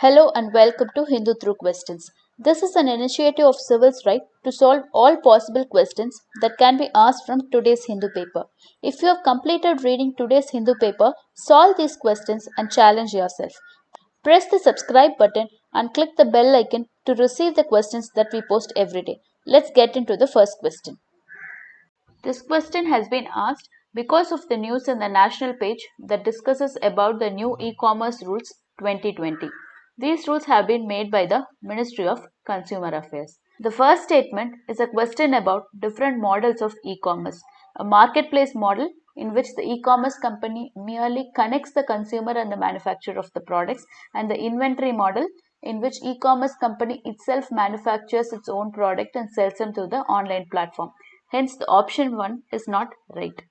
Hello and welcome to Hindu Through Questions. This is an initiative of Civil's Right to solve all possible questions that can be asked from today's Hindu paper. If you have completed reading today's Hindu paper, solve these questions and challenge yourself. Press the subscribe button and click the bell icon to receive the questions that we post every day. Let's get into the first question. This question has been asked because of the news in the national page that discusses about the new e-commerce rules 2020. These rules have been made by the Ministry of Consumer Affairs. The first statement is a question about different models of e-commerce. A marketplace model in which the e-commerce company merely connects the consumer and the manufacturer of the products, and the inventory model in which e-commerce company itself manufactures its own product and sells them through the online platform. Hence, the option 1 is not right.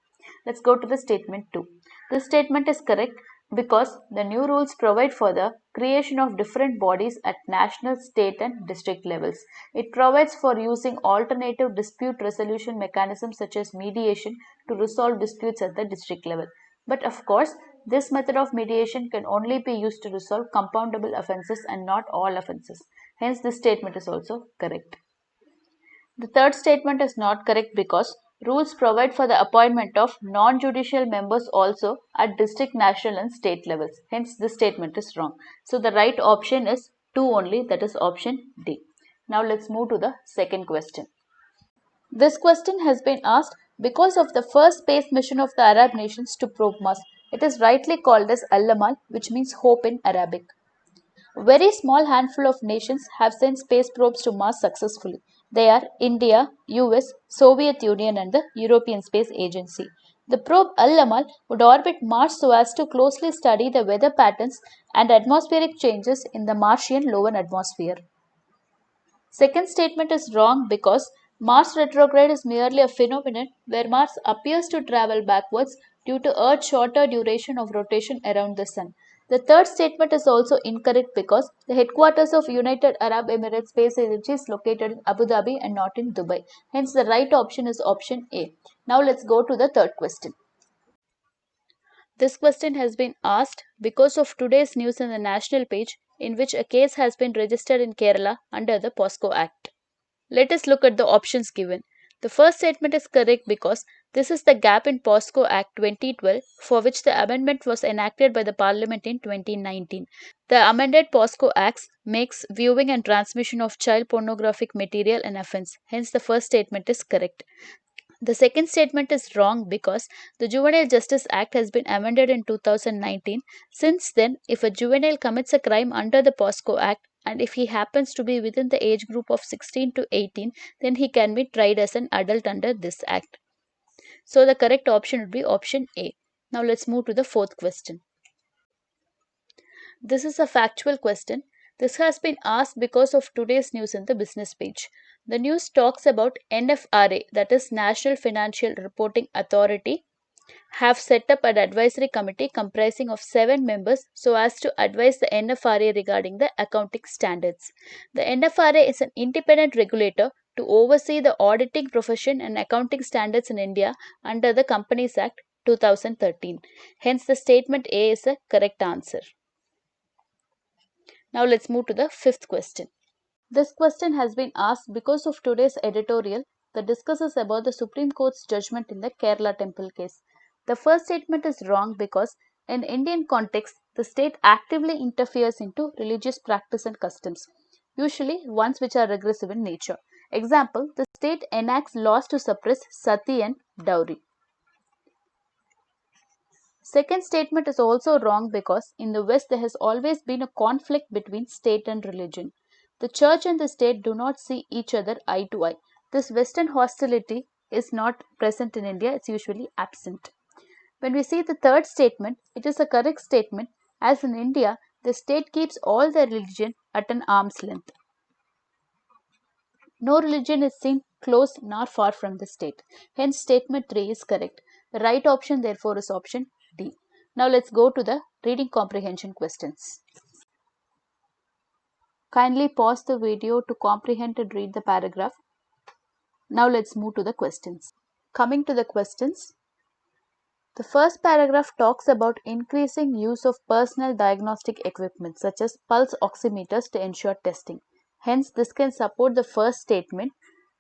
Let's go to the statement 2. This statement is correct because the new rules provide for the creation of different bodies at national, state and district levels. It provides for using alternative dispute resolution mechanisms such as mediation to resolve disputes at the district level. But of course, this method of mediation can only be used to resolve compoundable offences and not all offences. Hence, this statement is also correct. The third statement is not correct because rules provide for the appointment of non-judicial members also at district, national and state levels. Hence, this statement is wrong. So, the right option is 2 only, that is option D. Now, let's move to the second question. This question has been asked because of the first space mission of the Arab nations to probe Mars. It is rightly called as Al-Amal, which means hope in Arabic. A very small handful of nations have sent space probes to Mars successfully. They are India, US, Soviet Union and the European Space Agency. The probe Al-Amal would orbit Mars so as to closely study the weather patterns and atmospheric changes in the Martian lower atmosphere. Second statement is wrong because Mars retrograde is merely a phenomenon where Mars appears to travel backwards due to Earth's shorter duration of rotation around the Sun. The third statement is also incorrect because the headquarters of United Arab Emirates Space Agency is located in Abu Dhabi and not in Dubai. Hence, the right option is option A. Now, let's go to the third question. This question has been asked because of today's news in the national page in which a case has been registered in Kerala under the POSCO Act. Let us look at the options given. The first statement is correct because this is the gap in POSCO Act 2012 for which the amendment was enacted by the Parliament in 2019. The amended POSCO Act makes viewing and transmission of child pornographic material an offence. Hence, the first statement is correct. The second statement is wrong because the Juvenile Justice Act has been amended in 2019. Since then, if a juvenile commits a crime under the POSCO Act and if he happens to be within the age group of 16 to 18, then he can be tried as an adult under this act. So the correct option would be option A. Now let's move to the fourth question. This is a factual question. This has been asked because of today's news in the business page. The news talks about NFRA, that is National Financial Reporting Authority, have set up an advisory committee comprising of 7 members so as to advise the NFRA regarding the accounting standards. The NFRA is an independent regulator to oversee the auditing profession and accounting standards in India under the Companies Act 2013. Hence, the statement A is the correct answer. Now let's move to the fifth question. This question has been asked because of today's editorial that discusses about the Supreme Court's judgment in the Kerala temple case. The first statement is wrong because in Indian context, the state actively interferes into religious practice and customs, usually ones which are regressive in nature. Example, the state enacts laws to suppress sati and dowry. Second statement is also wrong because in the West there has always been a conflict between state and religion. The church and the state do not see each other eye to eye. This Western hostility is not present in India, it's usually absent. When we see the third statement, it is a correct statement as in India, the state keeps all the religion at an arm's length. No religion is seen close nor far from the state. Hence, statement 3 is correct. The right option therefore is option D. Now let's go to the reading comprehension questions. Kindly pause the video to comprehend and read the paragraph. Now let's move to the questions. Coming to the questions. The first paragraph talks about increasing use of personal diagnostic equipment such as pulse oximeters to ensure testing. Hence, this can support the first statement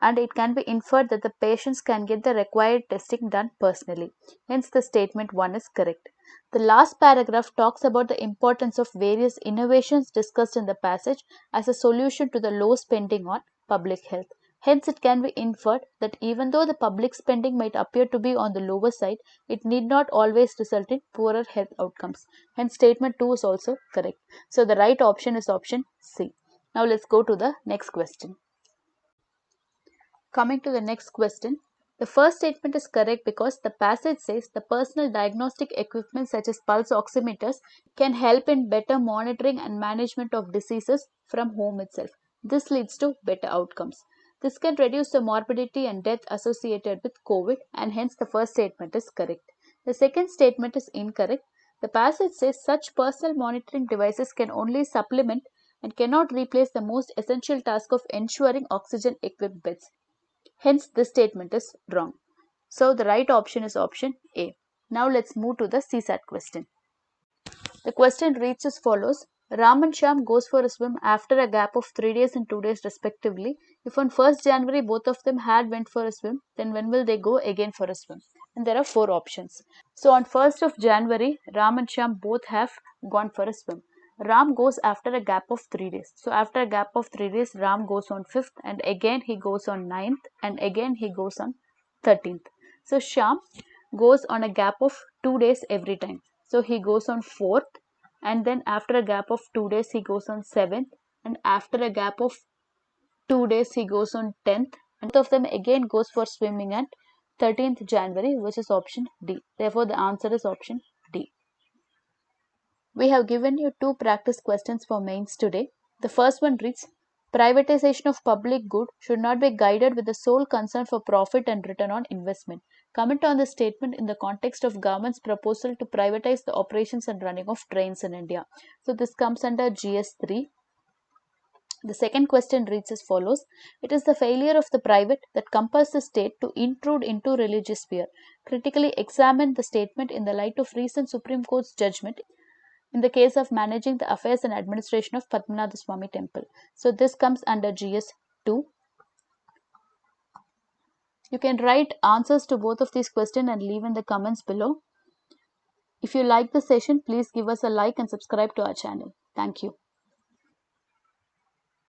and it can be inferred that the patients can get the required testing done personally. Hence, the statement 1 is correct. The last paragraph talks about the importance of various innovations discussed in the passage as a solution to the low spending on public health. Hence, it can be inferred that even though the public spending might appear to be on the lower side, it need not always result in poorer health outcomes. Hence, statement 2 is also correct. So, the right option is option C. Now, let's go to the next question. Coming to the next question, the first statement is correct because the passage says the personal diagnostic equipment such as pulse oximeters can help in better monitoring and management of diseases from home itself. This leads to better outcomes. This can reduce the morbidity and death associated with COVID, and hence the first statement is correct. The second statement is incorrect. The passage says such personal monitoring devices can only supplement and cannot replace the most essential task of ensuring oxygen equipped beds. Hence, this statement is wrong. So, the right option is option A. Now, let's move to the CSAT question. The question reads as follows. Ram and Shyam goes for a swim after a gap of 3 days and 2 days respectively. If on 1st January both of them had went for a swim, then when will they go again for a swim? And there are 4 options. So, on 1st of January, Ram and Shyam both have gone for a swim. Ram goes after a gap of 3 days. So, after a gap of 3 days, Ram goes on 5th and again he goes on 9th and again he goes on 13th. So, Shyam goes on a gap of 2 days every time. So, he goes on 4th and then after a gap of 2 days he goes on 7th and after a gap of 2 days he goes on 10th and both of them again goes for swimming at 13th January, which is option D. Therefore, the answer is option D. We have given you 2 practice questions for mains today. The first one reads, privatization of public good should not be guided with the sole concern for profit and return on investment. Comment on this statement in the context of government's proposal to privatize the operations and running of trains in India. So, this comes under GS3. The second question reads as follows. It is the failure of the private that compels the state to intrude into religious sphere. Critically examine the statement in the light of recent Supreme Court's judgment in the case of managing the affairs and administration of Padmanabha Swami Temple. So, this comes under GS2. You can write answers to both of these questions and leave in the comments below. If you like the session, please give us a like and subscribe to our channel. Thank you.